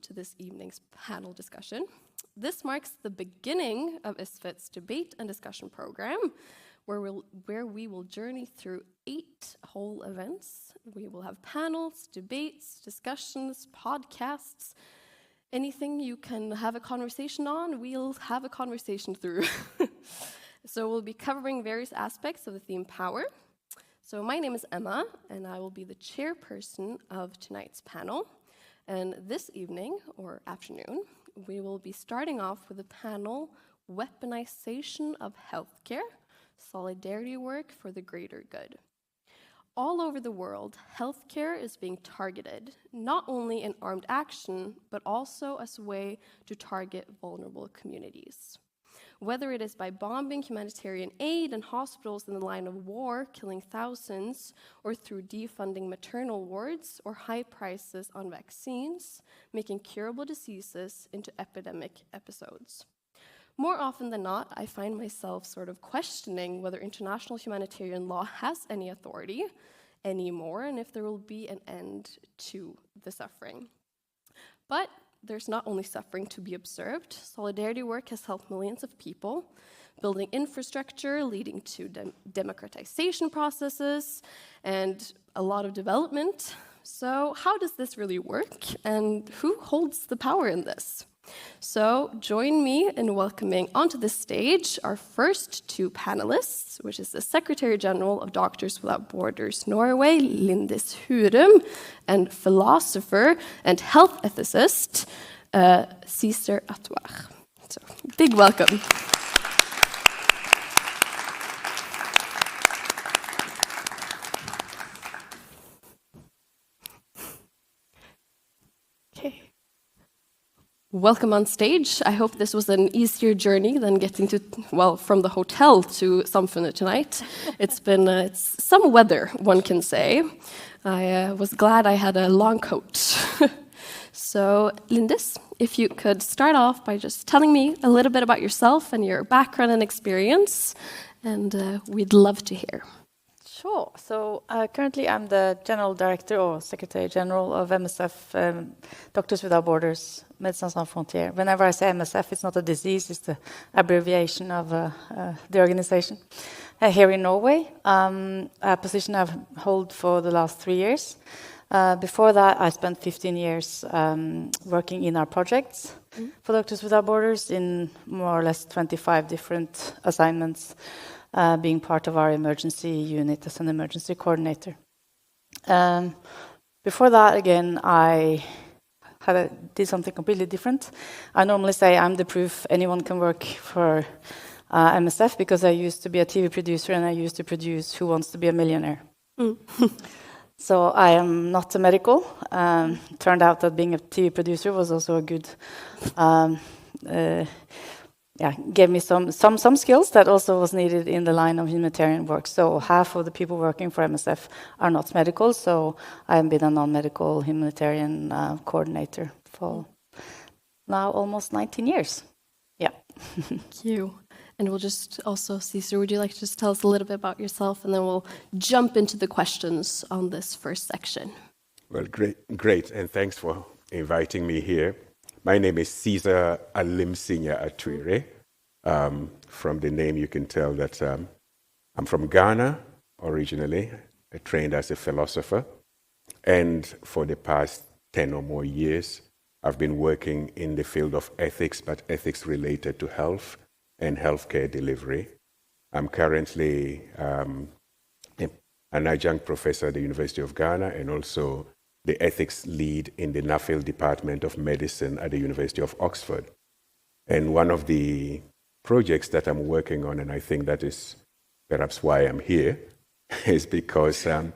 to this evening's panel discussion. This marks the beginning of ISFiT's debate and discussion program, where we will journey through 8 whole events. We will have panels, debates, discussions, podcasts, anything you can have a conversation on, we'll have a conversation through. So we'll be covering various aspects of the theme power. So my name is Emma, and I will be the chairperson of tonight's panel. And this evening, or afternoon, we will be starting off with the panel, Weaponisation of Healthcare, Solidarity Work for the Greater Good. All over the world, healthcare is being targeted, not only in armed action, but also as a way to target vulnerable communities. Whether it is by bombing humanitarian aid and hospitals in the line of war, killing thousands, or through defunding maternal wards or high prices on vaccines, making curable diseases into epidemic episodes. More often than not, I find myself sort of questioning whether international humanitarian law has any authority anymore and if there will be an end to the suffering. But there's not only suffering to be observed. Solidarity work has helped millions of people, building infrastructure, leading to democratization processes, and a lot of development. So how does this really work, and who holds the power in this? So join me in welcoming onto the stage our first 2 panelists, which is the Secretary General of Doctors Without Borders Norway, Lindis Hurum, and philosopher and health ethicist, Cæsar Atuire. So big welcome. Okay. Welcome on stage. I hope this was an easier journey than getting to, well, from the hotel to Samfunnet tonight. It's some weather, one can say. I was glad I had a long coat. So, Lindis, if you could start off by just telling me a little bit about yourself and your background and experience, and we'd love to hear. Sure. So currently I'm the General Director or Secretary General of MSF, Doctors Without Borders, Médecins Sans Frontières. Whenever I say MSF, it's not a disease, it's the abbreviation of the organization. Here in Norway, a position I've held for the last 3 years. Before that, I spent 15 years working in our projects for Doctors Without Borders in more or less 25 different assignments. Being part of our emergency unit as an emergency coordinator. Before that, again, I did something completely different. I normally say I'm the proof anyone can work for MSF because I used to be a TV producer and I used to produce Who Wants to Be a Millionaire. So I am not a medical. Turned out that being a TV producer was also a good gave me some skills that also was needed in the line of humanitarian work. So half of the people working for MSF are not medical, so I have been a non-medical humanitarian coordinator for now almost 19 years. Yeah. Thank you. And we'll just also, Cæsar, would you like to just tell us a little bit about yourself, and then we'll jump into the questions on this first section. Well, great, and thanks for inviting me here. My name is Cæsar Atuire. From the name, you can tell that I'm from Ghana originally. I trained as a philosopher. And for the past 10 or more years, I've been working in the field of ethics, but ethics related to health and healthcare delivery. I'm currently an adjunct professor at the University of Ghana and also the ethics lead in the Nuffield Department of Medicine at the University of Oxford. And one of the projects that I'm working on, and I think that is perhaps why I'm here, is because I'm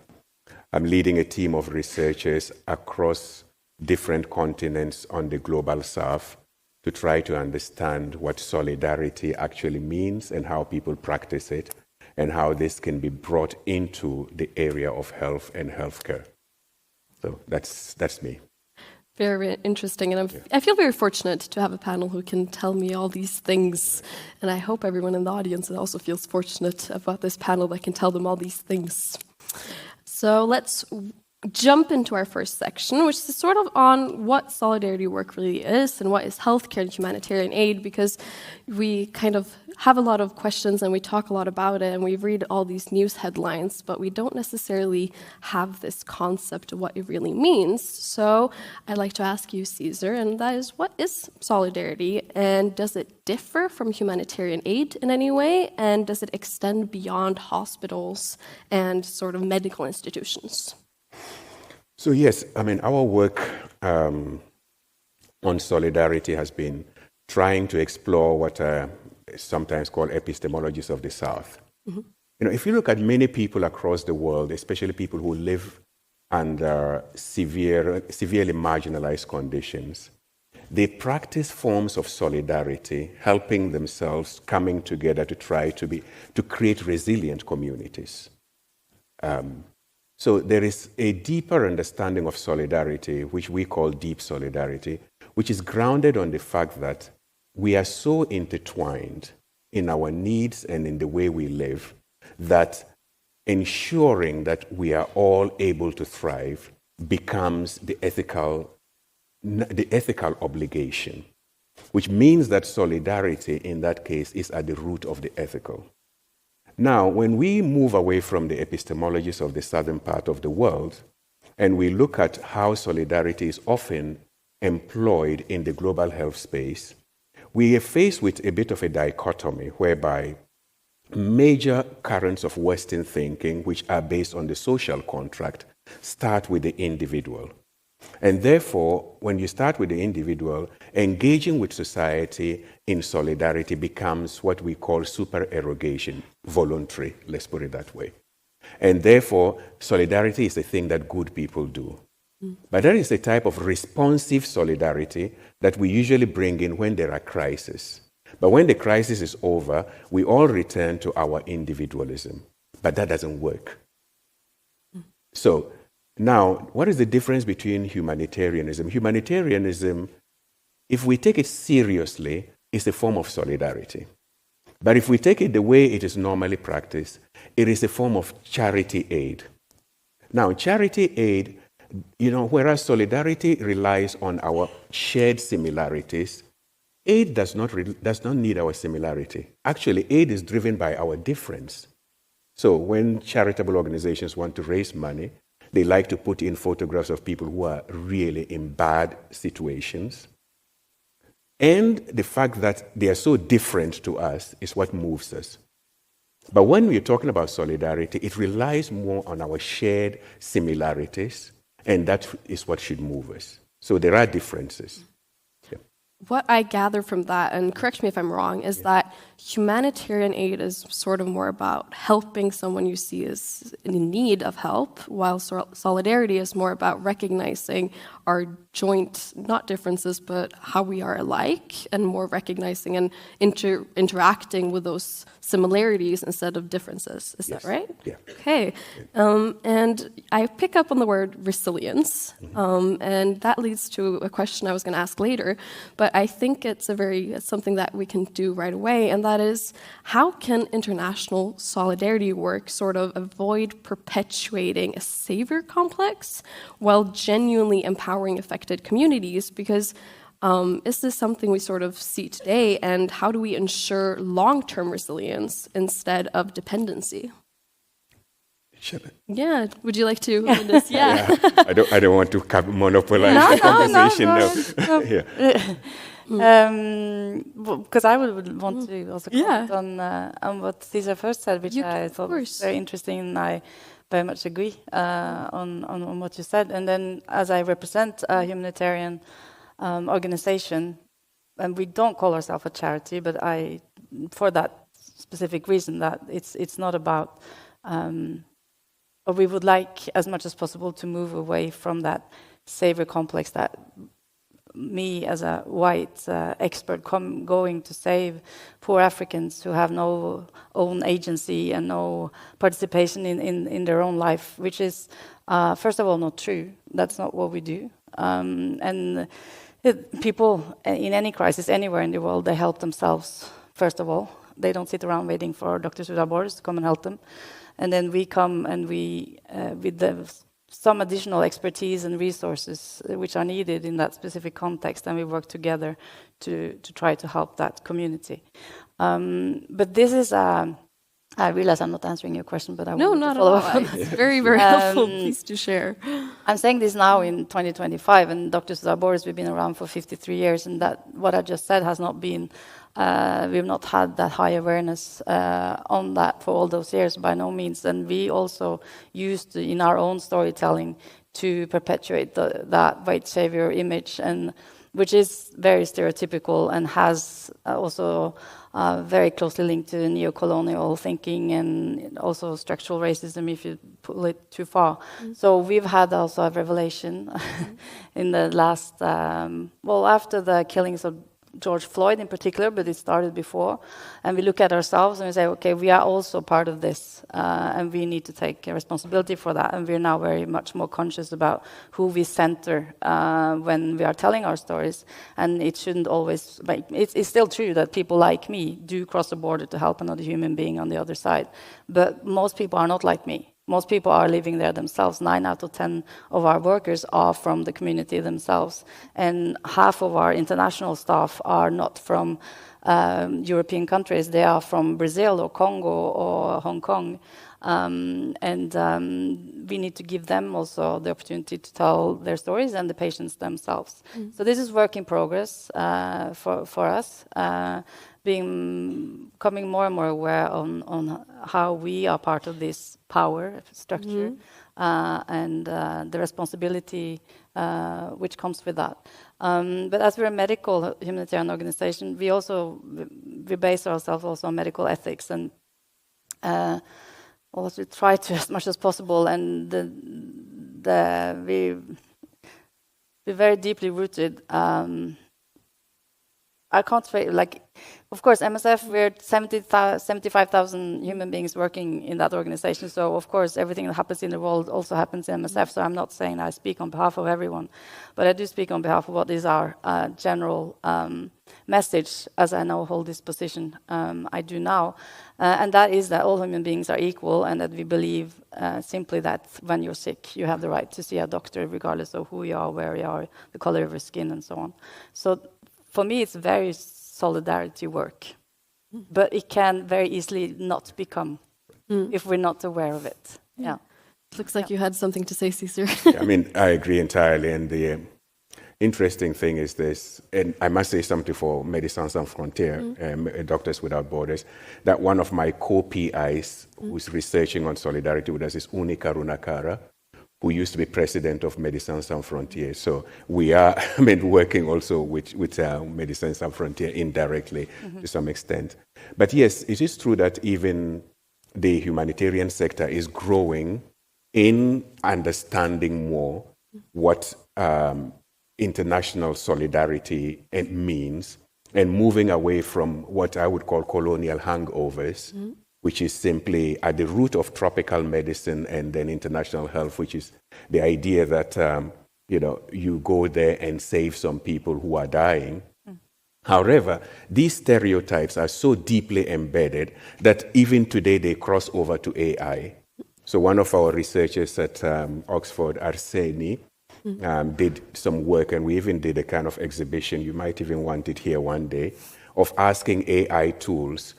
leading a team of researchers across different continents on the global south to try to understand what solidarity actually means and how people practice it, and how this can be brought into the area of health and healthcare. So that's me. Very interesting, and I feel very fortunate to have a panel who can tell me all these things, and I hope everyone in the audience also feels fortunate about this panel that can tell them all these things. So let's jump into our first section, which is sort of on what solidarity work really is and what is healthcare and humanitarian aid, because we kind of have a lot of questions and we talk a lot about it and we read all these news headlines, but we don't necessarily have this concept of what it really means. So I'd like to ask you, Caesar, and that is, what is solidarity, and does it differ from humanitarian aid in any way, and does it extend beyond hospitals and sort of medical institutions? So yes, I mean, our work on solidarity has been trying to explore what are sometimes called epistemologies of the South. Mm-hmm. You know, if you look at many people across the world, especially people who live under severely marginalized conditions, they practice forms of solidarity, helping themselves, coming together to try to create resilient communities. So there is a deeper understanding of solidarity, which we call deep solidarity, which is grounded on the fact that we are so intertwined in our needs and in the way we live that ensuring that we are all able to thrive becomes the ethical obligation, which means that solidarity in that case is at the root of the ethical. Now, when we move away from the epistemologies of the southern part of the world, and we look at how solidarity is often employed in the global health space, we are faced with a bit of a dichotomy whereby major currents of Western thinking, which are based on the social contract, start with the individual. And therefore, when you start with the individual, engaging with society in solidarity becomes what we call supererogation, voluntary, let's put it that way. And therefore, solidarity is a thing that good people do. But there is a type of responsive solidarity that we usually bring in when there are crises. But when the crisis is over, we all return to our individualism. But that doesn't work. So, now, what is the difference between humanitarianism? Humanitarianism, if we take it seriously, is a form of solidarity. But if we take it the way it is normally practiced, it is a form of charity aid. Now, charity aid, you know, whereas solidarity relies on our shared similarities, aid does not need our similarity. Actually, aid is driven by our difference. So when charitable organizations want to raise money, they like to put in photographs of people who are really in bad situations. And the fact that they are so different to us is what moves us. But when we're talking about solidarity, it relies more on our shared similarities, and that is what should move us. So there are differences. Yeah. What I gather from that, and correct me if I'm wrong, is that humanitarian aid is sort of more about helping someone you see is in need of help, while solidarity is more about recognizing our joint, not differences, but how we are alike, and more recognizing and interacting with those similarities instead of differences. Is that right? Yeah. Okay. And I pick up on the word resilience, and that leads to a question I was going to ask later, but I think it's something that we can do right away, and that is, how can international solidarity work sort of avoid perpetuating a savior complex while genuinely empowering affected communities? Because is this something we sort of see today, and how do we ensure long-term resilience instead of dependency? Yeah, would you like to read this? Yeah. I don't want to monopolize the conversation. No. Yeah. Because I would want to also comment on what Caesar first said, which I thought was very interesting, and I very much agree on what you said. And then, as I represent a humanitarian organization, and we don't call ourselves a charity, but for that specific reason, that it's not about, or we would like as much as possible to move away from that savior complex that me as a white expert going to save poor Africans who have no own agency and no participation in their own life, which is, first of all, not true. That's not what we do. People in any crisis anywhere in the world, they help themselves, first of all. They don't sit around waiting for Doctors Without Borders to come and help them. And then we come and we, with the some additional expertise and resources which are needed in that specific context, and we work together to try to help that community. But this is I realize I'm not answering your question, but I want to follow up. It's very, very helpful. Please do share. I'm saying this now in 2025, and Doctors Without Borders, we've been around for 53 years, and that what I just said has not been, we've not had that high awareness on that for all those years, by no means. And we also used in our own storytelling to perpetuate that white savior image, and which is very stereotypical and has also very closely linked to neo-colonial thinking and also structural racism if you pull it too far. So we've had also a revelation in the last, after the killings of George Floyd in particular, but it started before. And we look at ourselves and we say, okay, we are also part of this, and we need to take responsibility for that. And we're now very much more conscious about who we center when we are telling our stories. And it shouldn't always, it's still true that people like me do cross the border to help another human being on the other side. But most people are not like me. Most people are living there themselves. 9 out of 10 of our workers are from the community themselves. And half of our international staff are not from European countries. They are from Brazil or Congo or Hong Kong. We need to give them also the opportunity to tell their stories, and the patients themselves. So this is work in progress for us. Becoming more and more aware on how we are part of this power structure and the responsibility which comes with that. But as we're a medical humanitarian organization, we base ourselves also on medical ethics, and also try to as much as possible. And we're very deeply rooted. I can't say, of course, MSF, we're 75,000 human beings working in that organization. So, of course, everything that happens in the world also happens in MSF. So I'm not saying I speak on behalf of everyone, but I do speak on behalf of what is our general message, as I now hold this position. I do now. And that is that all human beings are equal, and that we believe simply that when you're sick, you have the right to see a doctor, regardless of who you are, where you are, the color of your skin, and so on. So for me, it's very solidarity work, but it can very easily not become if we're not aware of it. Yeah. It looks like you had something to say, Cesar. I mean, I agree entirely. And the interesting thing is this, and I must say something for Médecins Sans Frontières, Doctors Without Borders, that one of my co-PIs who's researching on solidarity with us is Uni Karunakara, who used to be president of Médecins Sans Frontières. So we are working also with Médecins Sans Frontières indirectly to some extent. But yes, it is true that even the humanitarian sector is growing in understanding more what international solidarity means, and moving away from what I would call colonial hangovers, which is simply at the root of tropical medicine and then international health, which is the idea that you go there and save some people who are dying. However, these stereotypes are so deeply embedded that even today they cross over to AI. So one of our researchers at Oxford, Arseni, did some work, and we even did a kind of exhibition, you might even want it here one day, of asking AI tools,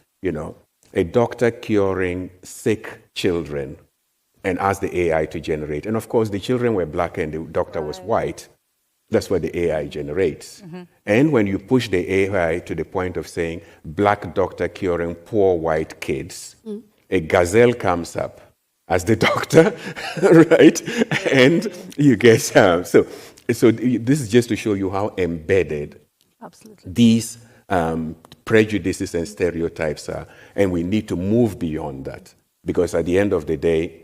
a doctor curing sick children, and ask the AI to generate. And of course, the children were black and the doctor was white. That's what the AI generates. And when you push the AI to the point of saying, black doctor curing poor white kids, a gazelle comes up as the doctor, right? And you get, so this is just to show you how embedded these prejudices and stereotypes are, and we need to move beyond that, because at the end of the day,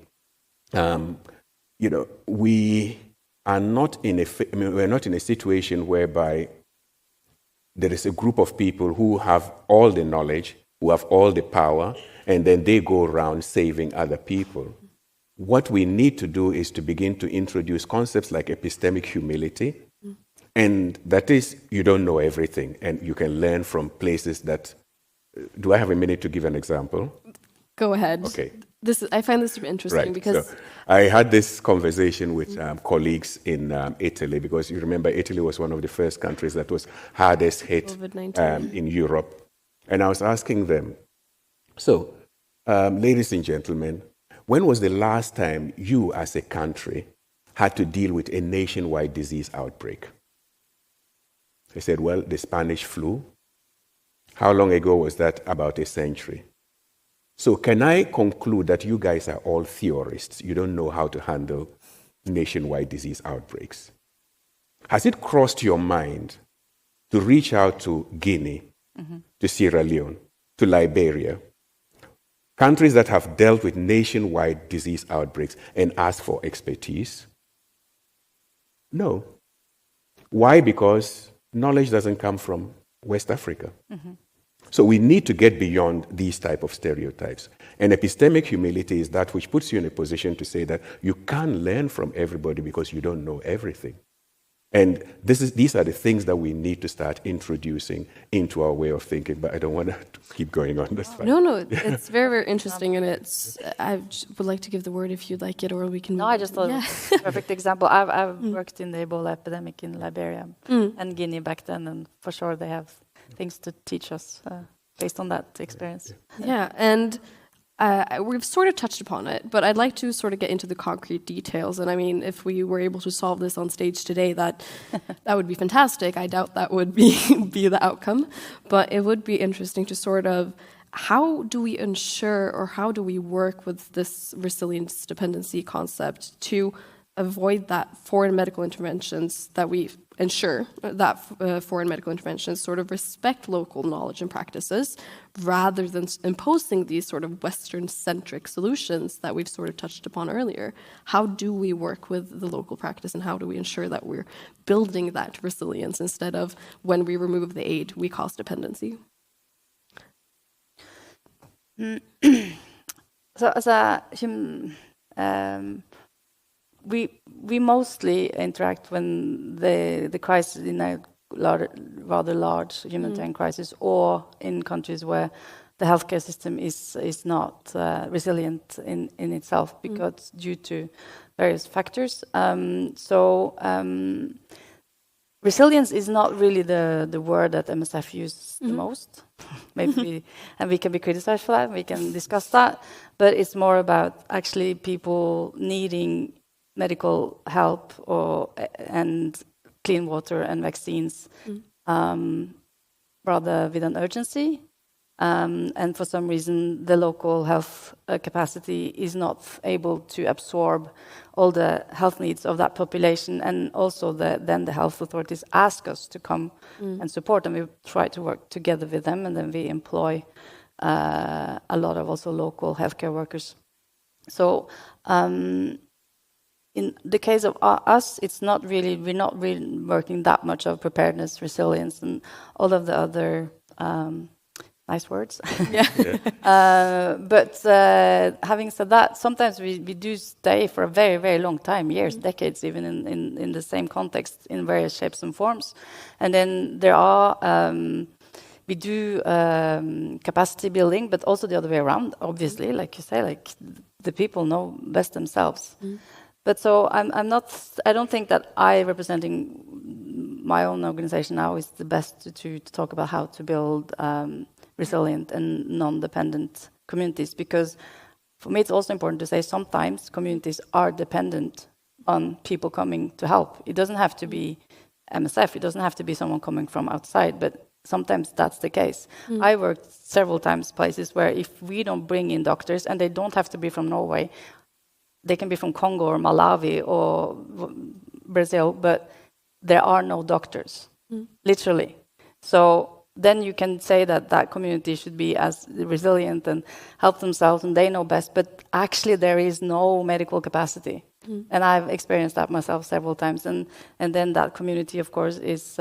we are not we're not in a situation whereby there is a group of people who have all the knowledge, who have all the power, and then they go around saving other people. What we need to do is to begin to introduce concepts like epistemic humility. And that is, you don't know everything, and you can learn from places that... Do I have a minute to give an example? Go ahead. Okay. I find this super interesting Right. because So I had this conversation with colleagues in Italy, because you remember Italy was one of the first countries that was hardest hit COVID-19. in Europe. And I was asking them, so, ladies and gentlemen, when was the last time you as a country had to deal with a nationwide disease outbreak? They said, well, the Spanish flu. How long ago was that? About a century. So can I conclude that you guys are all theorists? You don't know how to handle nationwide disease outbreaks. Has it crossed your mind to reach out to Guinea, to Sierra Leone, to Liberia, countries that have dealt with nationwide disease outbreaks, and ask for expertise? No. Why? Because knowledge doesn't come from West Africa. So we need to get beyond these type of stereotypes. And epistemic humility is that which puts you in a position to say that you can't learn from everybody because you don't know everything. And these are the things that we need to start introducing into our way of thinking. But I don't want to keep going on this. No, it's very, very interesting, and I would like to give the word if you'd like it, or we can. No, I just thought it was a perfect example. I've worked in the Ebola epidemic in Liberia and Guinea back then, and for sure they have things to teach us based on that experience. Yeah, and we've sort of touched upon it, but I'd like to sort of get into the concrete details. And I mean, if we were able to solve this on stage today, that would be fantastic. I doubt that would be the outcome, but it would be interesting to sort of, how do we ensure, or how do we work with this resilience dependency concept to avoid that foreign medical interventions, that we ensure that foreign medical interventions sort of respect local knowledge and practices, rather than imposing these sort of Western-centric solutions that we've sort of touched upon earlier? How do we work with the local practice, and how do we ensure that we're building that resilience instead of, when we remove the aid, we cause dependency? So as a we mostly interact when the crisis in a rather large humanitarian crisis, or in countries where the healthcare system is not resilient in itself, because due to various factors. Resilience is not really the word that MSF uses the most. Maybe and we can be criticized for that. We can discuss that, but it's more about actually people needing medical help and clean water and vaccines, rather with an urgency. And for some reason, the local health capacity is not able to absorb all the health needs of that population. And also then the health authorities ask us to come and support them. We try to work together with them, and then we employ a lot of also local healthcare workers. So in the case of us, we're not really working that much of preparedness, resilience, and all of the other nice words. But having said that, sometimes we do stay for a very, very long time, years, decades, even in the same context, in various shapes and forms. And then there are, we do capacity building, but also the other way around, obviously, like you say, like the people know best themselves. But so I don't think that I, representing my own organization now, is the best to talk about how to build resilient and non-dependent communities, because for me it's also important to say sometimes communities are dependent on people coming to help. It doesn't have to be MSF, it doesn't have to be someone coming from outside, but sometimes that's the case. I worked several times places where if we don't bring in doctors, and they don't have to be from Norway, they can be from Congo or Malawi or Brazil, but there are no doctors, literally. So then you can say that that community should be as resilient and help themselves, and they know best, but actually there is no medical capacity. And I've experienced that myself several times. And then that community, of course, is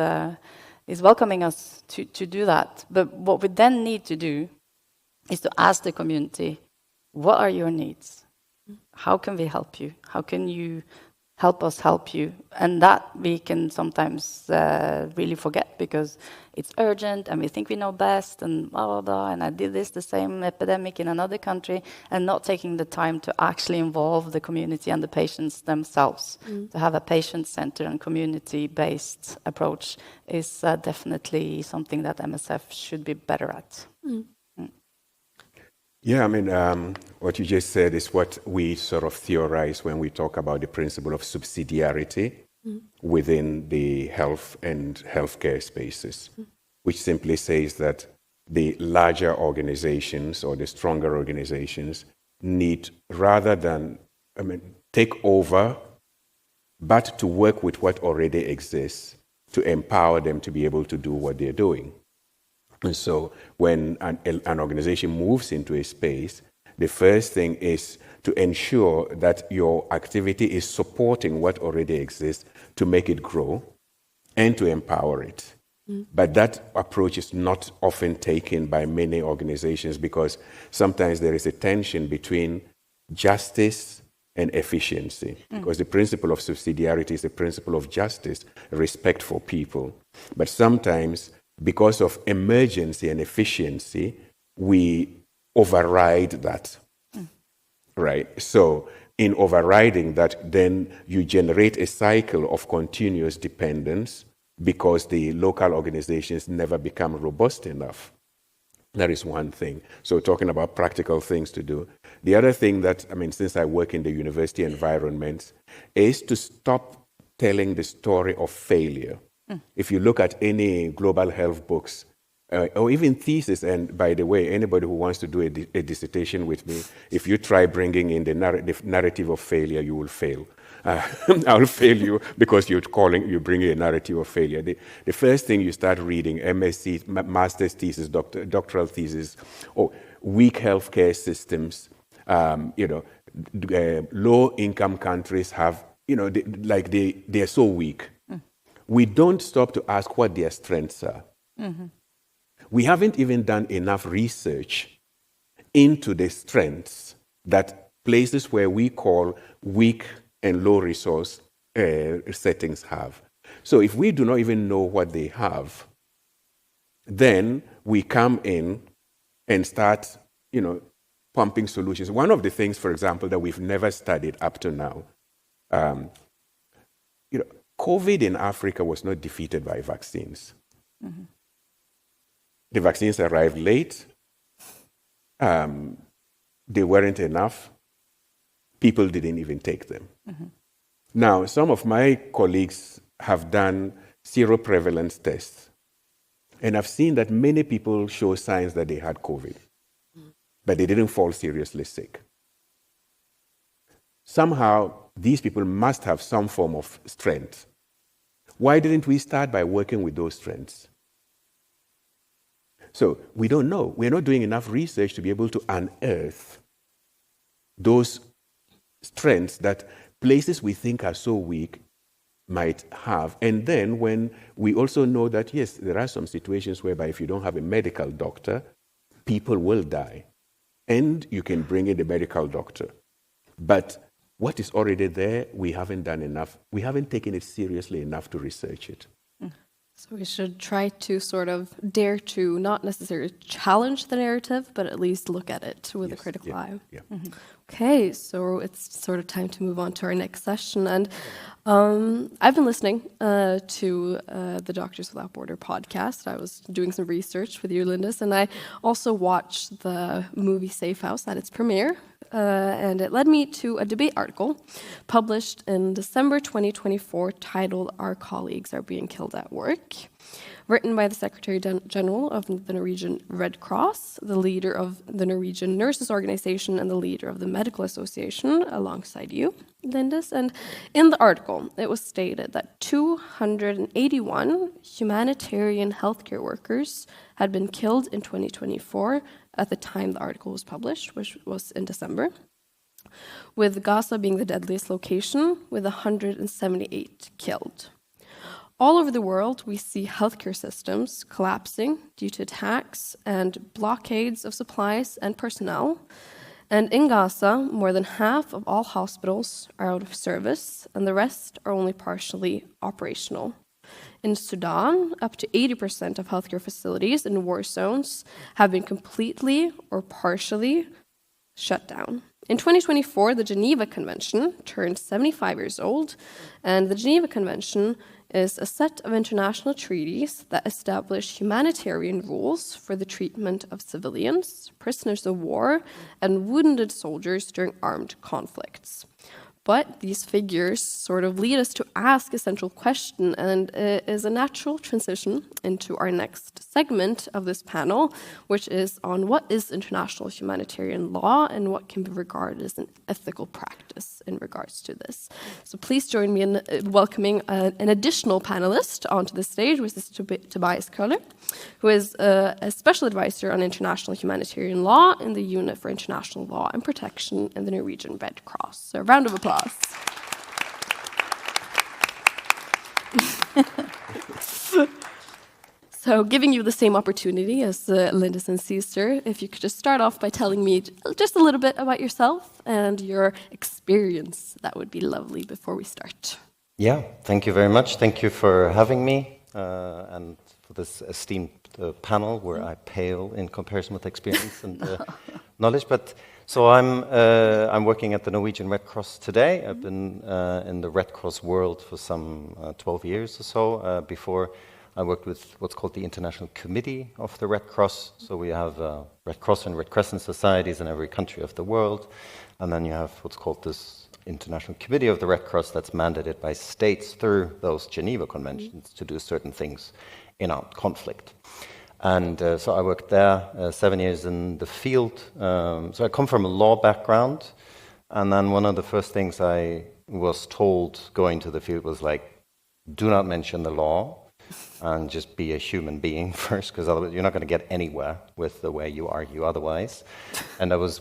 welcoming us to do that. But what we then need to do is to ask the community, what are your needs? How can we help you? How can you help us help you. And that we can sometimes really forget because it's urgent and we think we know best and blah, blah, blah. And I did the same epidemic in another country, and not taking the time to actually involve the community and the patients themselves. To have a patient-centered and community-based approach is definitely something that MSF should be better at. Yeah, I mean, what you just said is what we sort of theorize when we talk about the principle of subsidiarity within the health and healthcare spaces, which simply says that the larger organizations or the stronger organizations need, rather than, take over, but to work with what already exists to empower them to be able to do what they're doing. And so when an organization moves into a space, the first thing is to ensure that your activity is supporting what already exists to make it grow and to empower it. But that approach is not often taken by many organizations because sometimes there is a tension between justice and efficiency. Because the principle of subsidiarity is the principle of justice, respect for people. But sometimes, because of emergency and efficiency, we override that, right? So in overriding that, then you generate a cycle of continuous dependence because the local organizations never become robust enough. That is one thing. So talking about practical things to do. The other thing that, since I work in the university environment, is to stop telling the story of failure. If you look at any global health books, or even thesis, and by the way, anybody who wants to do a dissertation with me, if you try bringing in the narrative of failure, you will fail. I'll fail you because you're bringing a narrative of failure. The first thing you start reading, MSc, master's thesis, doctoral thesis, or weak healthcare systems, low-income countries have, they're so weak. We don't stop to ask what their strengths are. We haven't even done enough research into the strengths that places where we call weak and low resource settings have. So if we do not even know what they have, then we come in and start, pumping solutions. One of the things, for example, that we've never studied up to now, COVID in Africa was not defeated by vaccines. The vaccines arrived late. They weren't enough. People didn't even take them. Now, some of my colleagues have done seroprevalence tests, and I've seen that many people show signs that they had COVID, but they didn't fall seriously sick. Somehow, these people must have some form of strength. Why didn't we start by working with those strengths? So we don't know. We're not doing enough research to be able to unearth those strengths that places we think are so weak might have. And then when we also know that, yes, there are some situations whereby if you don't have a medical doctor, people will die. And you can bring in a medical doctor. But what is already there, we haven't done enough. We haven't taken it seriously enough to research it. So we should try to sort of dare to not necessarily challenge the narrative, but at least look at it with a critical eye. Yeah. Okay, so it's sort of time to move on to our next session. And I've been listening to the Doctors Without Border podcast. I was doing some research with you, Lindis, and I also watched the movie Safe House at its premiere. And it led me to a debate article published in December 2024 titled "Our Colleagues Are Being Killed at Work," written by the Secretary General of the Norwegian Red Cross, the leader of the Norwegian Nurses Organization, and the leader of the Medical Association, alongside you, Lindis. And in the article, it was stated that 281 humanitarian healthcare workers had been killed in 2024 at the time the article was published, which was in December, with Gaza being the deadliest location, with 178 killed. All over the world, we see healthcare systems collapsing due to attacks and blockades of supplies and personnel. And in Gaza, more than half of all hospitals are out of service, and the rest are only partially operational. In Sudan, up to 80% of healthcare facilities in war zones have been completely or partially shut down. In 2024, the Geneva Convention turned 75 years old, and the Geneva Convention is a set of international treaties that establish humanitarian rules for the treatment of civilians, prisoners of war, and wounded soldiers during armed conflicts. But these figures sort of lead us to ask a central question, and it is a natural transition into our next segment of this panel, which is on what is international humanitarian law and what can be regarded as an ethical practice in regards to this. So please join me in welcoming an additional panelist onto the stage, which is Tobias Köhler, who is a special advisor on international humanitarian law in the Unit for International Law and Protection in the Norwegian Red Cross. So a round of applause. So giving you the same opportunity as Lindis and Caesar, if you could just start off by telling me just a little bit about yourself and your experience, that would be lovely before we start. Yeah, thank you very much. Thank you for having me and for this esteemed panel where I pale in comparison with experience and knowledge. But so I'm working at the Norwegian Red Cross today. I've been in the Red Cross world for some 12 years or so. Before I worked with what's called the International Committee of the Red Cross. So we have Red Cross and Red Crescent societies in every country of the world. And then you have what's called this International Committee of the Red Cross that's mandated by states through those Geneva Conventions to do certain things in armed conflict. And so I worked there 7 years in the field. So I come from a law background. And then one of the first things I was told going to the field was like, do not mention the law and just be a human being first, because otherwise you're not going to get anywhere with the way you argue otherwise. And I was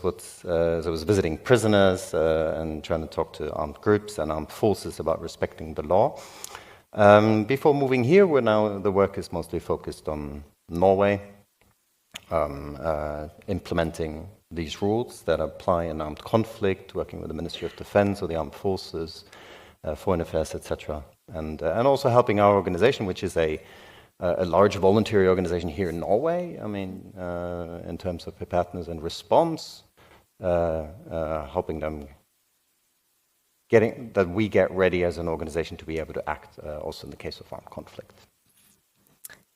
visiting prisoners and trying to talk to armed groups and armed forces about respecting the law. Before moving here, where now the work is mostly focused on Norway, implementing these rules that apply in armed conflict, working with the Ministry of Defense or the armed forces, foreign affairs, etc. And also helping our organization, which is a large voluntary organization here in Norway. I mean, in terms of preparedness and response, helping them that we get ready as an organization to be able to act also in the case of armed conflict.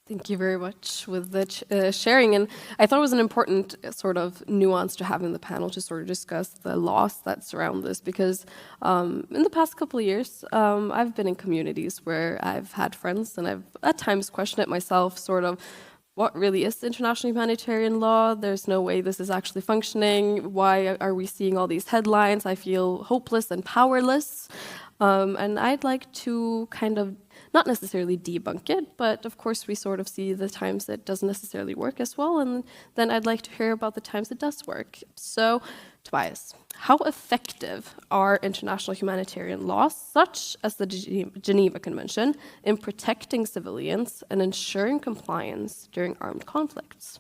Thank you very much with the sharing. And I thought it was an important sort of nuance to have in the panel to sort of discuss the laws that surround this, because in the past couple of years, I've been in communities where I've had friends and I've at times questioned it myself, sort of, what really is international humanitarian law? There's no way this is actually functioning. Why are we seeing all these headlines? I feel hopeless and powerless. And I'd like to kind of not necessarily debunk it, but of course we sort of see the times it doesn't necessarily work as well, and then I'd like to hear about the times it does work. So, Tobias, how effective are international humanitarian laws, such as the Geneva Convention, in protecting civilians and ensuring compliance during armed conflicts?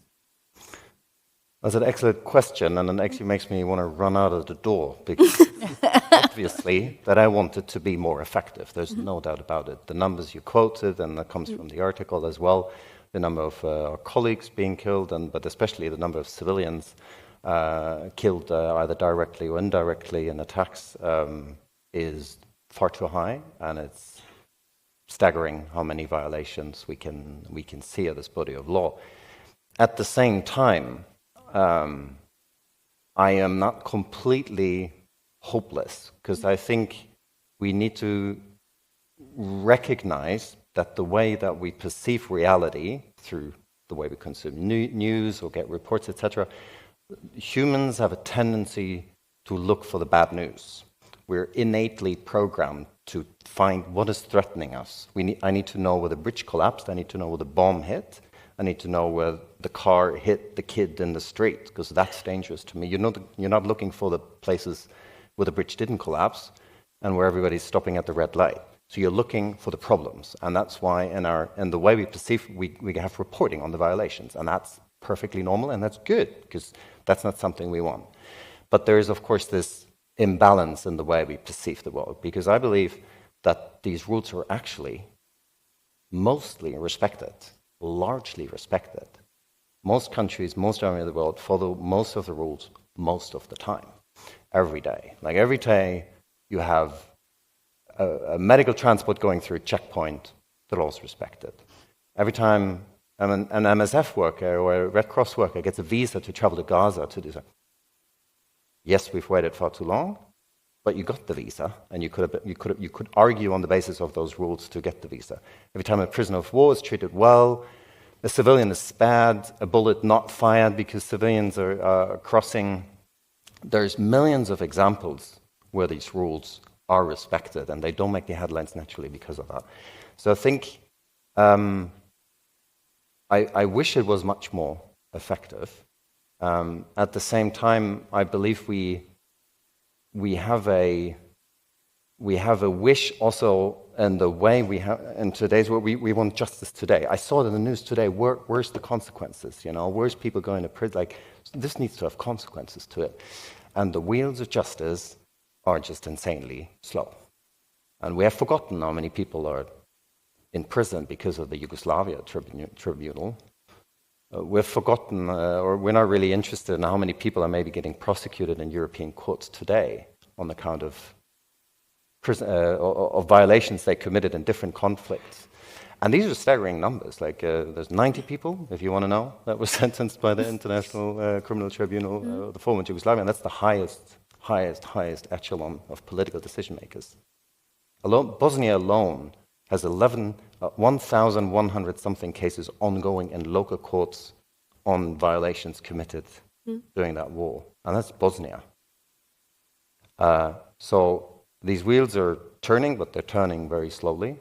That's an excellent question, and it actually makes me want to run out of the door, because obviously that I want it to be more effective. There's no doubt about it. The numbers you quoted, and that comes from the article as well, the number of our colleagues being killed, but especially the number of civilians killed either directly or indirectly in attacks is far too high, and it's staggering how many violations we can see of this body of law. At the same time, I am not completely hopeless, because I think we need to recognize that the way that we perceive reality through the way we consume news or get reports, etc., humans have a tendency to look for the bad news. We're innately programmed to find what is threatening us. I need to know where the bridge collapsed. I need to know where the bomb hit. I need to know where the car hit the kid in the street, because that's dangerous to me. You're not looking for the places where the bridge didn't collapse and where everybody's stopping at the red light. So you're looking for the problems, and that's why in the way we perceive, we have reporting on the violations, and that's perfectly normal, and that's good, because that's not something we want. But there is, of course, this imbalance in the way we perceive the world, because I believe that these rules are actually mostly respected, largely respected. Most countries, most areas of the world follow most of the rules most of the time, every day. Like every day you have a medical transport going through a checkpoint, the law's respected. Every time an MSF worker or a Red Cross worker gets a visa to travel to Gaza to do so, yes, we've waited far too long, but you got the visa, and you could argue on the basis of those rules to get the visa. Every time a prisoner of war is treated well, a civilian is spared, a bullet not fired because civilians are crossing. There's millions of examples where these rules are respected, and they don't make the headlines naturally because of that. So I think I wish it was much more effective. At the same time, I believe we have a wish also in the way we have in today's world. We want justice today. I saw it in the news today. Where's the consequences? You know, where's people going to prison? Like, this needs to have consequences to it. And the wheels of justice are just insanely slow. And we have forgotten how many people are in prison because of the Yugoslavia tribunal. We've forgotten, or we're not really interested in how many people are maybe getting prosecuted in European courts today on account of violations they committed in different conflicts. And these are staggering numbers. Like there's 90 people, if you want to know, that were sentenced by the International Criminal Tribunal, the former Yugoslavia, and that's the highest echelon of political decision makers. Bosnia alone has 1,100 something cases ongoing in local courts on violations committed during that war, and that's Bosnia. So these wheels are turning, but they're turning very slowly.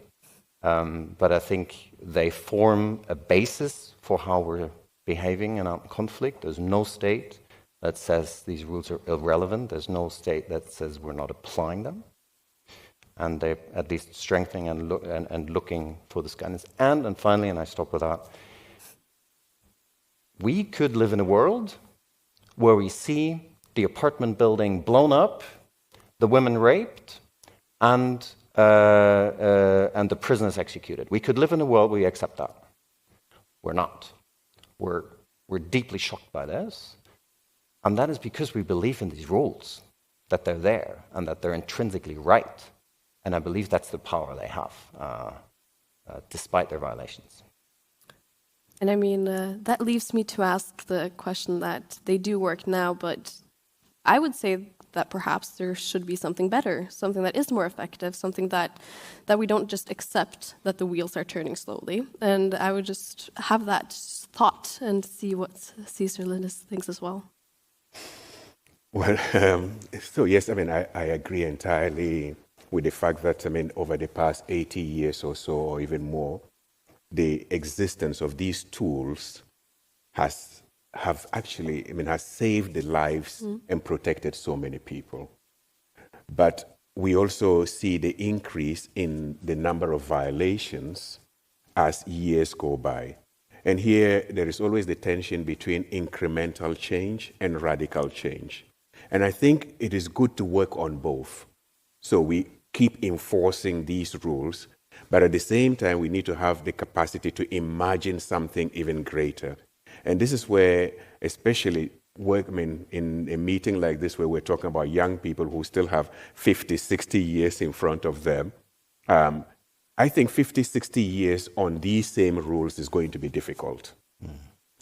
But I think they form a basis for how we're behaving in our conflict. There's no state that says these rules are irrelevant. There's no state that says we're not applying them. And they're at least strengthening and looking for this guidance. And finally, and I stop with that, we could live in a world where we see the apartment building blown up, the women raped, and the prisoners executed. We could live in a world where we accept that. We're not. We're deeply shocked by this. And that is because we believe in these rules, that they're there, and that they're intrinsically right. And I believe that's the power they have, despite their violations. And I mean, that leaves me to ask the question that they do work now, but I would say that perhaps there should be something better, something that is more effective, something that we don't just accept that the wheels are turning slowly. And I would just have that thought and see what Cesar Lindis thinks as well. Well, so yes, I mean, I agree entirely with the fact that, I mean, over the past 80 years or so, or even more, the existence of these tools has saved the lives and protected so many people. But we also see the increase in the number of violations as years go by. And here there is always the tension between incremental change and radical change. And I think it is good to work on both. So we keep enforcing these rules, but at the same time, we need to have the capacity to imagine something even greater. And this is where, especially in a meeting like this, where we're talking about young people who still have 50, 60 years in front of them, I think 50, 60 years on these same rules is going to be difficult.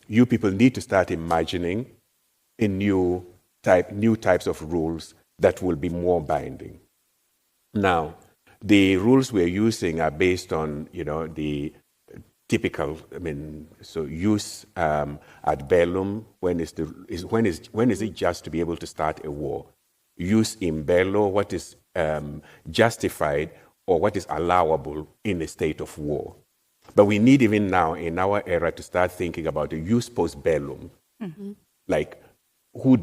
You people need to start imagining a new types of rules that will be more binding. Now, the rules we're using are based on, the typical, so use ad bellum, when is it just to be able to start a war? Use in bello, what is justified or what is allowable in a state of war. But we need even now in our era to start thinking about the use post bellum. Like who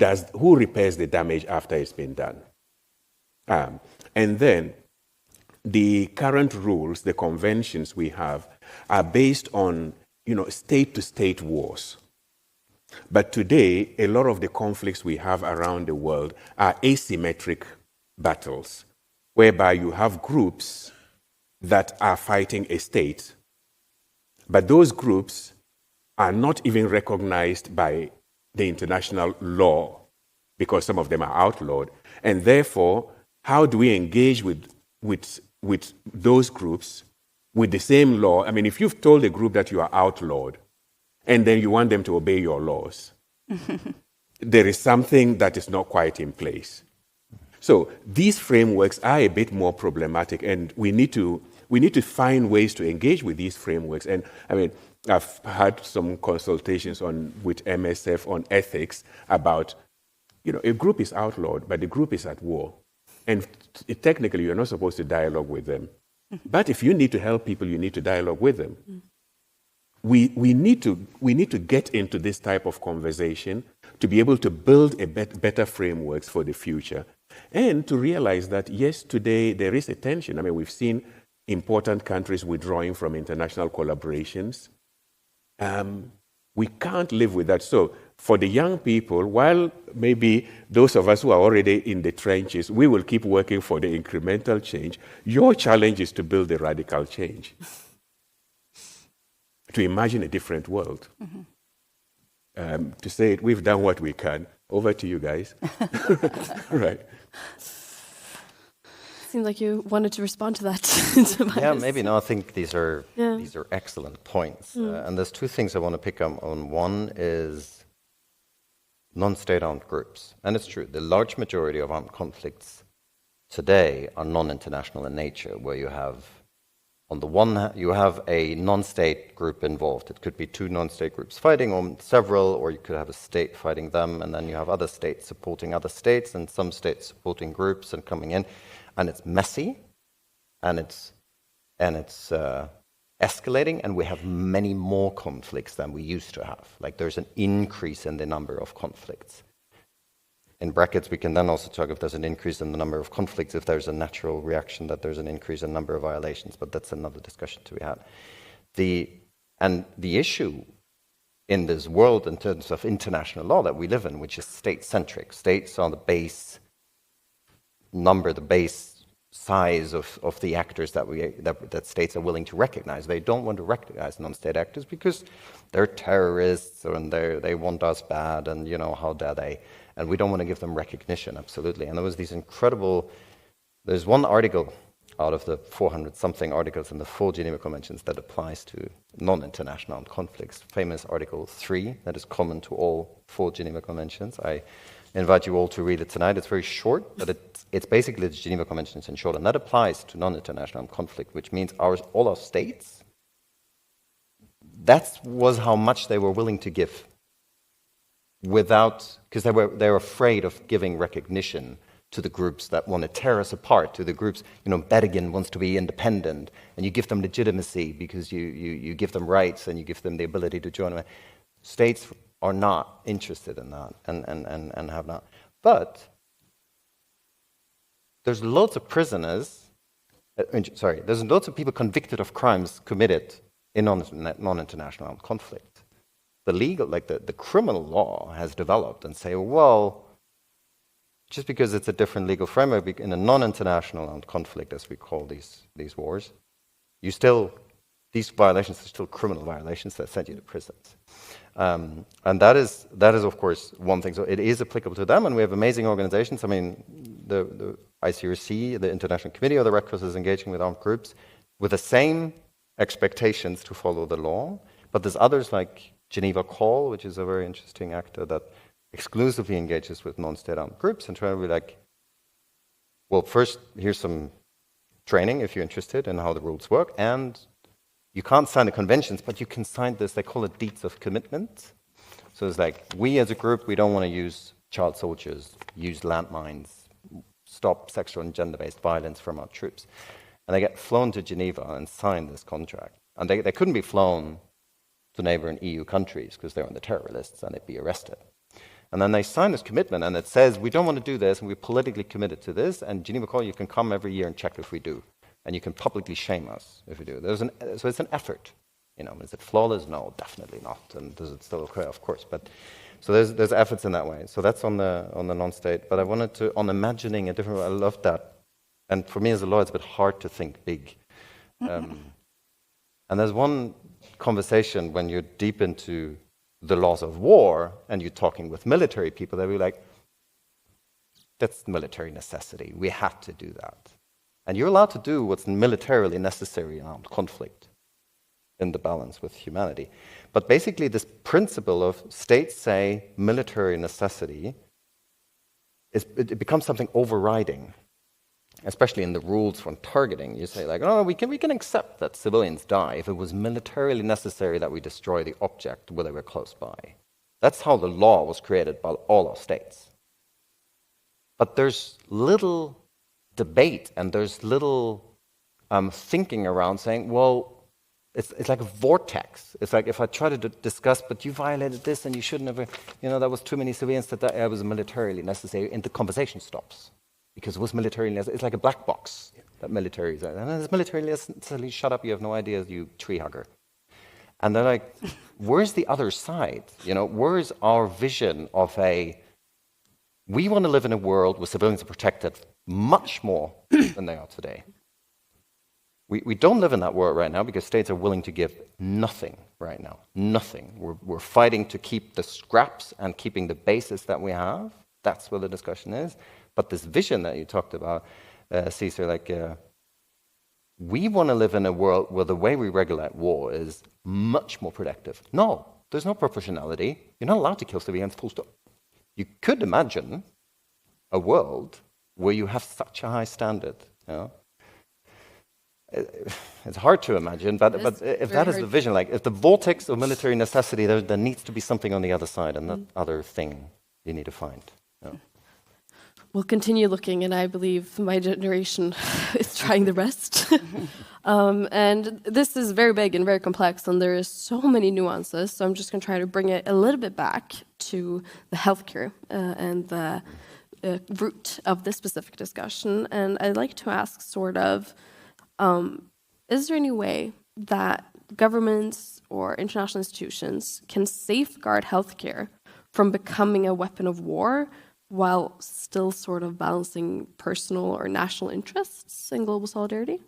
repairs the damage after it's been done? And then the current rules, the conventions we have, are based on, state-to-state wars. But today, a lot of the conflicts we have around the world are asymmetric battles, whereby you have groups that are fighting a state, but those groups are not even recognized by the international law because some of them are outlawed. And therefore, how do we engage with those groups with the same law? I mean, if you've told a group that you are outlawed and then you want them to obey your laws, there is something that is not quite in place. So these frameworks are a bit more problematic, and we need to find ways to engage with these frameworks. And I mean, I've had some consultations with MSF on ethics about, a group is outlawed, but the group is at war. And technically, you're not supposed to dialogue with them. But if you need to help people, you need to dialogue with them. We need to get into this type of conversation to be able to build a better frameworks for the future, and to realize that, yes, today there is a tension. I mean, we've seen important countries withdrawing from international collaborations. We can't live with that. So for the young people, while maybe those of us who are already in the trenches, we will keep working for the incremental change, your challenge is to build a radical change, to imagine a different world. To say it, we've done what we can. Over to you guys. Right. Seems like you wanted to respond to that. Yeah, maybe. No, I think these are excellent points. And there's two things I want to pick up on. One is non-state-owned groups. And it's true, the large majority of armed conflicts today are non-international in nature, where you have, on the one hand, you have a non-state group involved. It could be two non-state groups fighting, or several, or you could have a state fighting them, and then you have other states supporting other states, and some states supporting groups and coming in. And it's messy, and it's escalating, and we have many more conflicts than we used to have. Like, there's an increase in the number of conflicts. In brackets, we can then also talk if there's an increase in the number of conflicts, if there's a natural reaction that there's an increase in number of violations, but that's another discussion to be had. The issue in this world in terms of international law that we live in, which is state-centric. States are the base number, the base size of the actors that states are willing to recognize. They don't want to recognize non-state actors because they're terrorists and they want us bad, and how dare they? And we don't want to give them recognition, absolutely. And there was there's one article out of the 400-something articles in the 4 Geneva Conventions that applies to non-international conflicts. Famous Article 3, that is common to all 4 Geneva Conventions. I invite you all to read it tonight. It's very short, but it's basically the Geneva Conventions in short, and that applies to non-international conflict, which means all our states, that was how much they were willing to give because they're afraid of giving recognition to the groups that want to tear us apart, to the groups, Bedigan wants to be independent, and you give them legitimacy because you give them rights and you give them the ability to join. States are not interested in that and have not. But there's lots of prisoners, there's lots of people convicted of crimes committed in non-international conflict. The legal, the criminal law has developed and say, well, just because it's a different legal framework in a non-international conflict, as we call these wars, these violations are still criminal violations that send you to prisons. And that is of course one thing. So it is applicable to them, and we have amazing organizations. I mean, the ICRC, the International Committee of the Red Cross, is engaging with armed groups with the same expectations to follow the law. But there's others like Geneva Call, which is a very interesting actor that exclusively engages with non-state armed groups and try to be like, well, first, here's some training if you're interested in how the rules work, and you can't sign the conventions, but you can sign this, they call it deeds of commitment. So it's like, we as a group, we don't want to use child soldiers, use landmines, stop sexual and gender-based violence from our troops. And they get flown to Geneva and sign this contract. And they couldn't be flown to neighboring EU countries because they're on the terror lists and they'd be arrested. And then they sign this commitment, and it says, we don't want to do this, and we're politically committed to this, and Geneva Call, you can come every year and check if we do. And you can publicly shame us if we do. So it's an effort You know, is it flawless? No, definitely not. And does it still occur? Of course. But so there's efforts in that way. So that's on the non-state. But I wanted to, on imagining a different way, I love that. And for me as a lawyer, it's a bit hard to think big. And there's one conversation when you're deep into the laws of war and you're talking with military people, they'll be like, that's military necessity. We had to do that. And you're allowed to do what's militarily necessary around conflict in the balance with humanity. But basically this principle of states say military necessity, it becomes something overriding, especially in the rules for targeting. You say like, oh, we can accept that civilians die if it was militarily necessary that we destroy the object where they were close by. That's how the law was created by all our states. But there's little debate and there's little thinking around saying, well, it's like a vortex. It's like if I try to discuss, but you violated this and you shouldn't have, that was too many civilians that it was militarily necessary, and the conversation stops. Because it was militarily necessary. It's like a black box that military is. And it's militarily necessary, shut up, you have no idea, you tree hugger. And they're like, where's the other side? Where's our vision of we want to live in a world where civilians are protected much more than they are today. We don't live in that world right now because states are willing to give nothing right now. Nothing. We're fighting to keep the scraps and keeping the basis that we have. That's where the discussion is. But this vision that you talked about, Caesar, we want to live in a world where the way we regulate war is much more protective. No, there's no proportionality. You're not allowed to kill civilians, full stop. You could imagine a world where you have such a high standard. It's hard to imagine, but if that is the vision, if the vortex of military necessity, there needs to be something on the other side, and that other thing you need to find. We'll continue looking, and I believe my generation is trying the best. And this is very big and very complex, and there is so many nuances, so I'm just going to try to bring it a little bit back to the healthcare and the root of this specific discussion. And I'd like to ask is there any way that governments or international institutions can safeguard healthcare from becoming a weapon of war while still sort of balancing personal or national interests in global solidarity?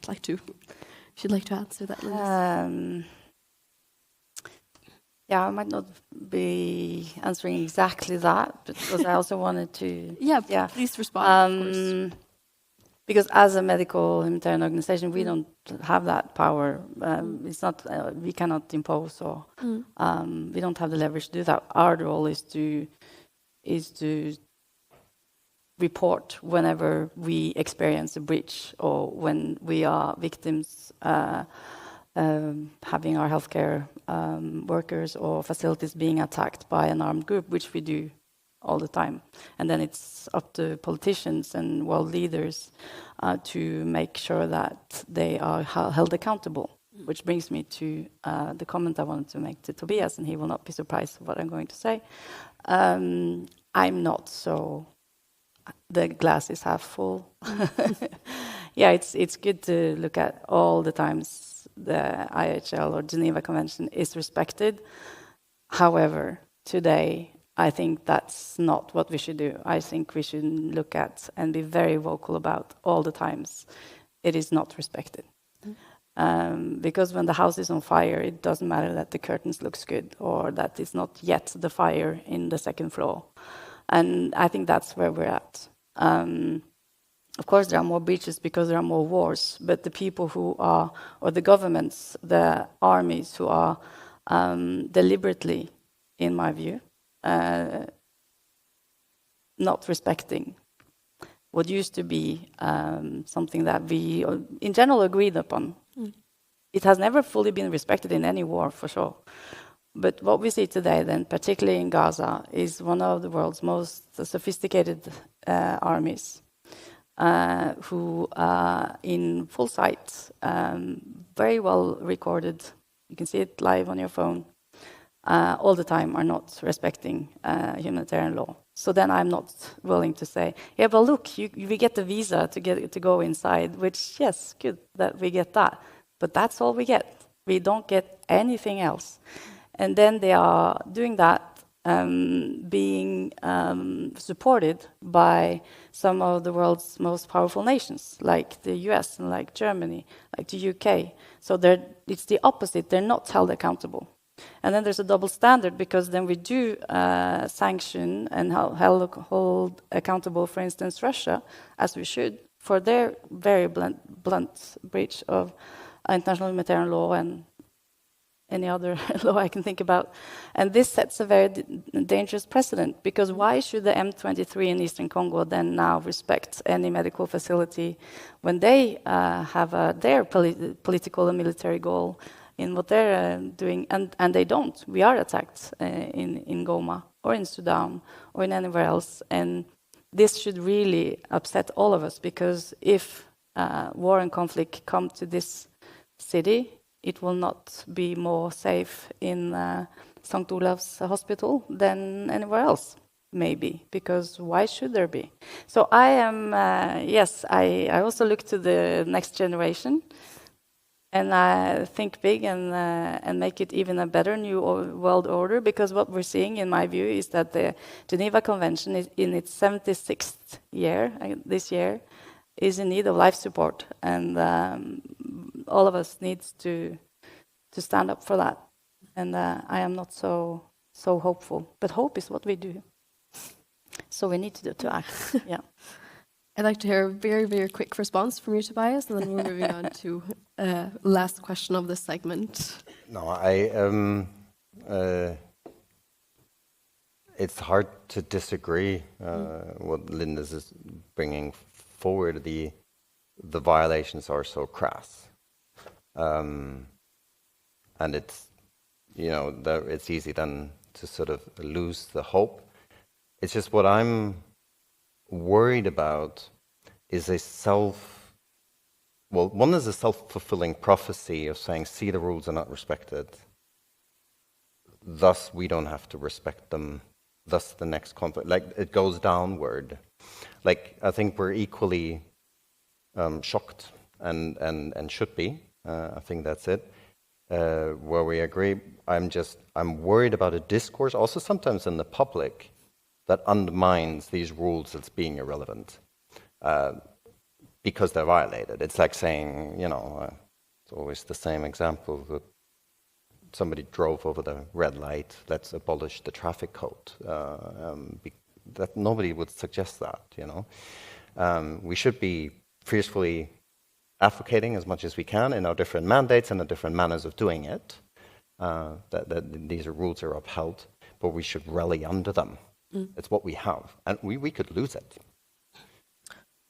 If you'd like to answer that, Lindis. I might not be answering exactly that, because I also wanted to... Please respond, of course. Because as a medical humanitarian organization, we don't have that power. It's not we cannot impose, or we don't have the leverage to do that. Our role is to report whenever we experience a breach or when we are victims, having our healthcare workers or facilities being attacked by an armed group, which we do all the time. And then it's up to politicians and world leaders to make sure that they are held accountable, which brings me to the comment I wanted to make to Tobias, and he will not be surprised what I'm going to say. I'm not so... The glass is half full. It's good to look at all the times the IHL or Geneva Convention is respected. However, today, I think that's not what we should do. I think we should look at and be very vocal about all the times it is not respected. Because when the house is on fire, it doesn't matter that the curtains looks good or that it's not yet the fire in the second floor. And I think that's where we're at. Of course, there are more breaches because there are more wars, but the people who are, or the governments, the armies who are deliberately, in my view, not respecting what used to be something that we, in general, agreed upon. It has never fully been respected in any war, for sure. But what we see today, then, particularly in Gaza, is one of the world's most sophisticated armies who, in full sight, very well recorded, you can see it live on your phone, all the time are not respecting humanitarian law. So then I'm not willing to say, but look, we get the visa to go inside, which, yes, good that we get that. But that's all we get. We don't get anything else. And then they are doing that, being supported by some of the world's most powerful nations, like the US and like Germany, like the UK. So it's the opposite. They're not held accountable. And then there's a double standard, because then we do sanction and hold accountable, for instance, Russia, as we should, for their very blunt breach of international humanitarian law and any other law I can think about. And this sets a very dangerous precedent, because why should the M23 in Eastern Congo then now respect any medical facility when they have their political and military goal in what they're doing, and they don't? We are attacked in Goma or in Sudan or in anywhere else, and this should really upset all of us, because if war and conflict come to this city, it will not be more safe in St. Olav's hospital than anywhere else, maybe, because why should there be? So I am, yes, I also look to the next generation, and I think big and make it even a better new world order, because what we're seeing, in my view, is that the Geneva Convention is in its 76th year, this year, is in need of life support, and all of us needs to stand up for that. And I am not so hopeful, but hope is what we do. So we need to act. Yeah. I'd like to hear a very, very quick response from you, Tobias, and then we're moving on to last question of this segment. No, it's hard to disagree what Lindis is bringing forward. The violations are so crass, and it's, you know, it's easy then to sort of lose the hope. It's just what I'm worried about is one is a self-fulfilling prophecy of saying, see, the rules are not respected, thus we don't have to respect them, thus the next conflict, like it goes downward. Like, I think we're equally shocked and should be, I think that's it, where we agree. I'm worried about a discourse, also sometimes in the public, that undermines these rules as being irrelevant because they're violated. It's like saying, you know, it's always the same example, that somebody drove over the red light, let's abolish the traffic code. That nobody would suggest that, you know. We should be fiercely advocating as much as we can in our different mandates and the different manners of doing it, that these rules are upheld, but we should rally under them. It's what we have, and we could lose it.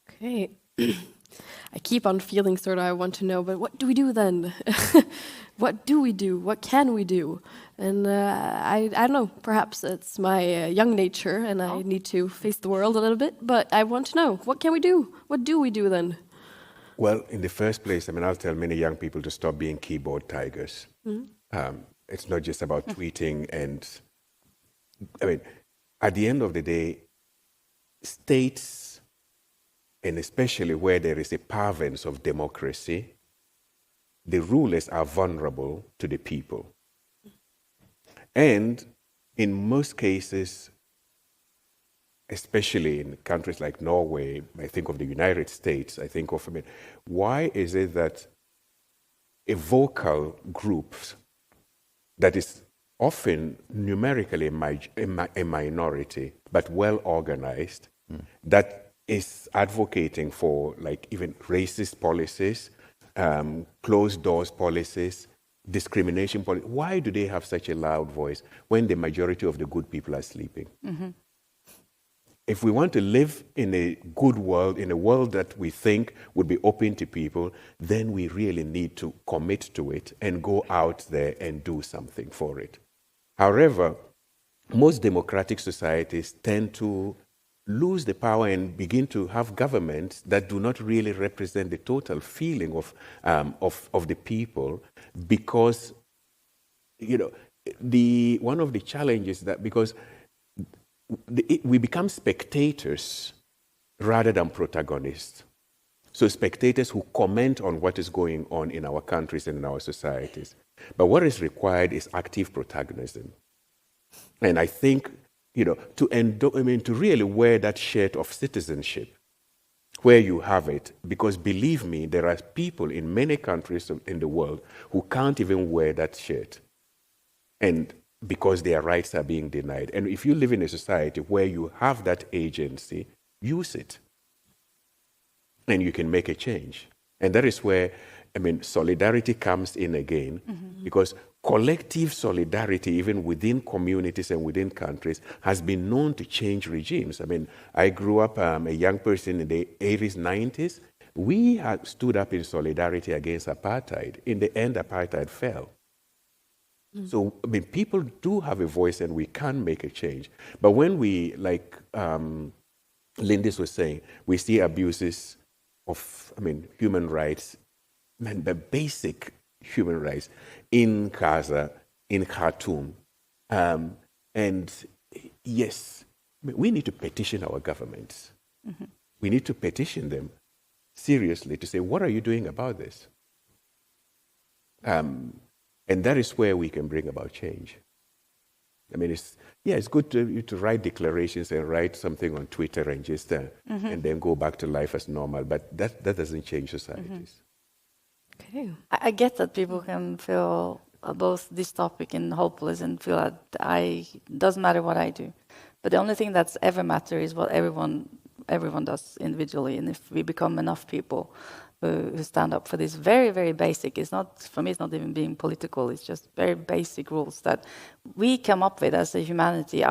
Okay. I keep on feeling sort of I want to know, but what do we do then? What do we do? What can we do? And I don't know, perhaps it's my young nature and I need to face the world a little bit, but I want to know, what can we do? What do we do then? Well, in the first place, I mean, I'll tell many young people to stop being keyboard tigers. It's not just about tweeting and, I mean, at the end of the day, states, and especially where there is a parvence of democracy, the rulers are vulnerable to the people. And in most cases, especially in countries like Norway, I think of the United States, I think of, I mean, why is it that a vocal group that is often numerically a minority, but well organized, that is advocating for like even racist policies, closed doors policies, discrimination policies, why do they have such a loud voice when the majority of the good people are sleeping? If we want to live in a good world, in a world that we think would be open to people, then we really need to commit to it and go out there and do something for it. However, most democratic societies tend to lose the power and begin to have governments that do not really represent the total feeling of the people, because, you know, one of the challenges that because we become spectators rather than protagonists. So spectators who comment on what is going on in our countries and in our societies. But what is required is active protagonism. And I think, to really wear that shirt of citizenship, where you have it, because believe me, there are people in many countries in the world who can't even wear that shirt, and because their rights are being denied. And if you live in a society where you have that agency, use it, and you can make a change. And that is where, solidarity comes in again, because collective solidarity, even within communities and within countries, has been known to change regimes. I grew up a young person in the 80s, 90s. We had stood up in solidarity against apartheid. In the end, apartheid fell. So, people do have a voice and we can make a change. But when we, like Lindis was saying, we see abuses of, human rights, the basic human rights in Gaza, in Khartoum. And yes, we need to petition our governments. We need to petition them seriously to say, what are you doing about this? And that is where we can bring about change. It's good to write declarations and write something on Twitter and just and then go back to life as normal. But that doesn't change societies. Okay. I get that people can feel both this topic and hopeless and feel that doesn't matter what I do. But the only thing that's ever matter is what everyone does individually. And if we become enough people who stand up for this very, very basic, it's not, for me, it's not even being political, it's just very basic rules that we come up with as a humanity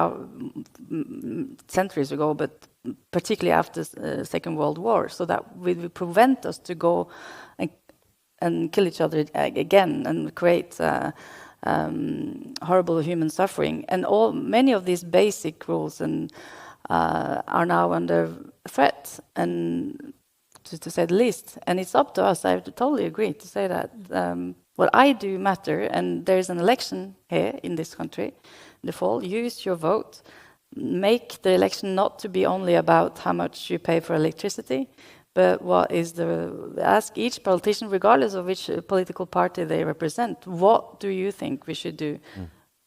centuries ago, but particularly after the Second World War, so that we prevent us to go and kill each other again and create horrible human suffering. And many of these basic rules are now under threat, and to say the least. And it's up to us, I totally agree to say that what I do matter, and there's an election here in this country in the fall. Use your vote. Make the election not to be only about how much you pay for electricity, but ask each politician, regardless of which political party they represent, what do you think we should do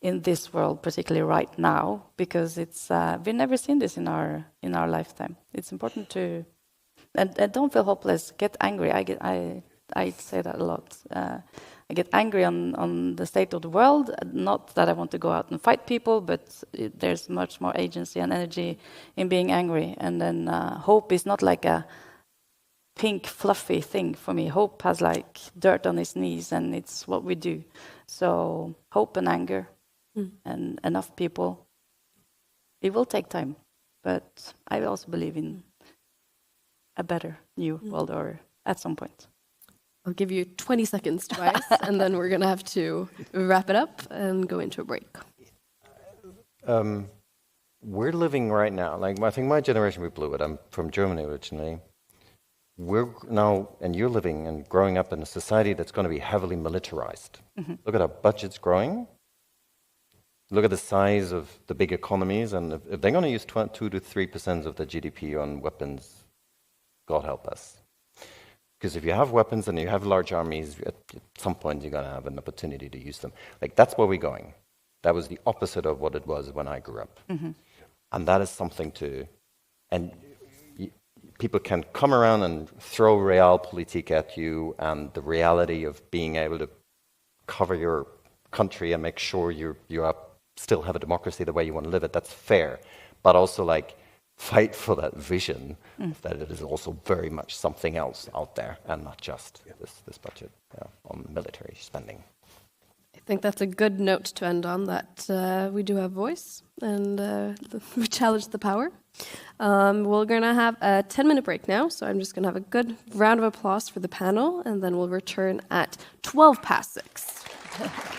in this world, particularly right now? Because we've never seen this in our lifetime. It's important to, and don't feel hopeless. Get angry. I say that a lot. I get angry on the state of the world. Not that I want to go out and fight people, but there's much more agency and energy in being angry. And then hope is not like a pink fluffy thing for me. Hope has like dirt on its knees, and it's what we do. So hope and anger and enough people. It will take time, but I also believe in a better new world order at some point. I'll give you 20 seconds twice, and then we're going to have to wrap it up and go into a break. We're living right now, I think my generation, we blew it. I'm from Germany originally. We're now, and you're living and growing up in a society that's going to be heavily militarized. Look at our budgets growing. Look at the size of the big economies, and if they're going to use 2 to 3% of the GDP on weapons, God help us. Because if you have weapons and you have large armies, at some point you're going to have an opportunity to use them. That's where we're going. That was the opposite of what it was when I grew up. And that is something and people can come around and throw realpolitik at you, and the reality of being able to cover your country and make sure you still have a democracy the way you want to live it. That's fair. But also fight for that vision that it is also very much something else out there and not just this budget on military spending. I think that's a good note to end on, that we do have voice and we challenge the power. We're going to have a 10-minute break now, so I'm just going to have a good round of applause for the panel, and then we'll return at 6:12.